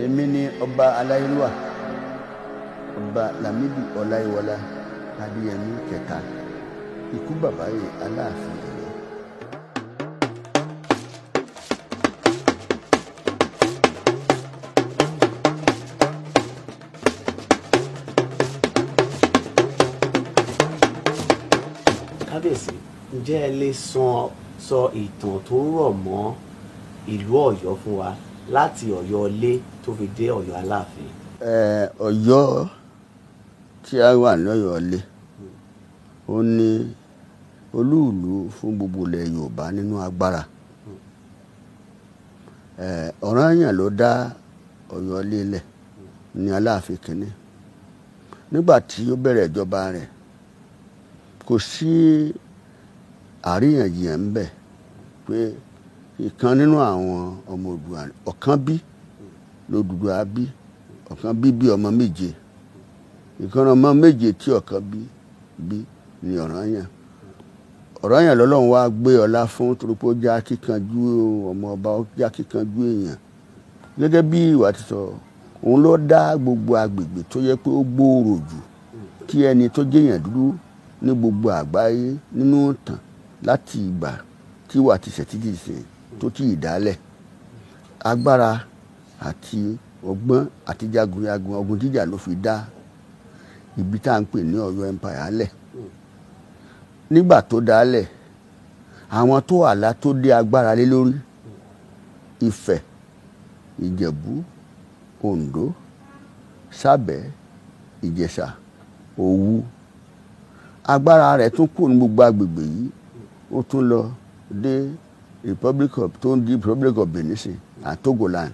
Èmi ni ọba Aláyélúwà, ọba Lámídì Ọláyíwọlá Adeyemi kẹta, ikú bàbá yìí Aláàfin Ọ̀yọ́. Kábíyèsí, ǹjẹ́ ẹ lè sọ ìtàn tó rọ̀ mọ́ ìlú Ọ̀yọ́ fún wa láti Ọ̀yọ́ ilé tó fi dé Ọ̀yọ́ Aláàfin? Ọ̀yọ́ tí a wà ní Ọ̀yọ́ ilé ó ní olúùlú fún gbogbo ilẹ̀ Yorùbá nínú agbára. Ọ̀ranyàn ló dá Ọ̀yọ́ ilé lẹ̀ ní Aláàfin kìíní. Nígbà tí ó bẹ̀rẹ̀ ìjọba rẹ̀, kò sí àríyànjiyàn ń bẹ pé ìkan nínú àwọn ọmọ Oòduà ọ̀kan bí l'Oòduà bí, ọ̀kan bí ọmọ méje, ìkan ọmọ méje tí ọ̀kan bí ní Ọ̀ranyàn. Ọ̀ranyàn lọ́lọ́run wá gbé ọlá fún torí pé ó jẹ́ akíkanjú ọmọ ọba, ó jẹ́ akíkanjú èèyàn. Gẹ́gẹ́ bí ìwà ti sọ, òun ló dá gbogbo agbègbè tó yẹ pé ó gbòòrò jù kí ẹni tó jẹ́yàn dúró ní gbogbo àgbáyé nínú ìtàn láti ìgbà tí wà ti ṣẹ̀ títí ṣe tó tí ìdálẹ̀. Agbára àti ọgbọ́n àti jagunjagun ogun jíjà ló fi dá ibi tá à ń pè ní Ọ̀yọ́ Empire lẹ̀. Nígbà tó dálẹ̀, àwọn tó àlá tó dé agbára lé lórí Ifẹ̀, Ìjẹ̀bú, Oǹdó, Sábẹ̀, Ìjẹ̀ṣà, Òwu. Agbára rẹ̀ tún kù ní gbogbo agbègbè yìí, ó tún lọ dé Republic of Benin and Togoland.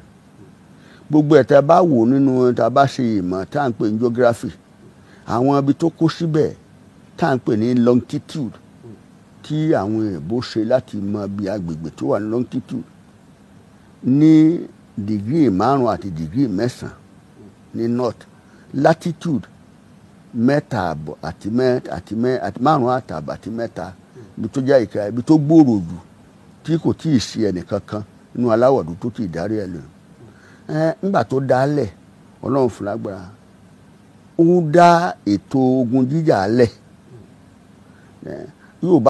Gbogbo ẹ̀ tá bá wò nínú tá bá ṣe ìmọ̀ tá à ń pè ní geography, àwọn ibi tó kó síbẹ̀ tá à ń pè ní longitude tí àwọn èèbó ṣe láti mọ bí agbègbè tó wà ní longitude ní dìgírì 5 àti dìgírì 9 ní north, latitude 3.5 àti 5.5 àti 3 ibi tó jẹ́ ìka ibi tó gbòòrò jù tí kò tí ì ṣe ẹnìkankan nínú aláwọ̀ dúdú tó ti darí ẹ̀ lọ. Nígbà tó dálẹ̀, Ọlọ́run fún lágbára, ó dá ètò ogun jíjà lẹ̀. Yorùbá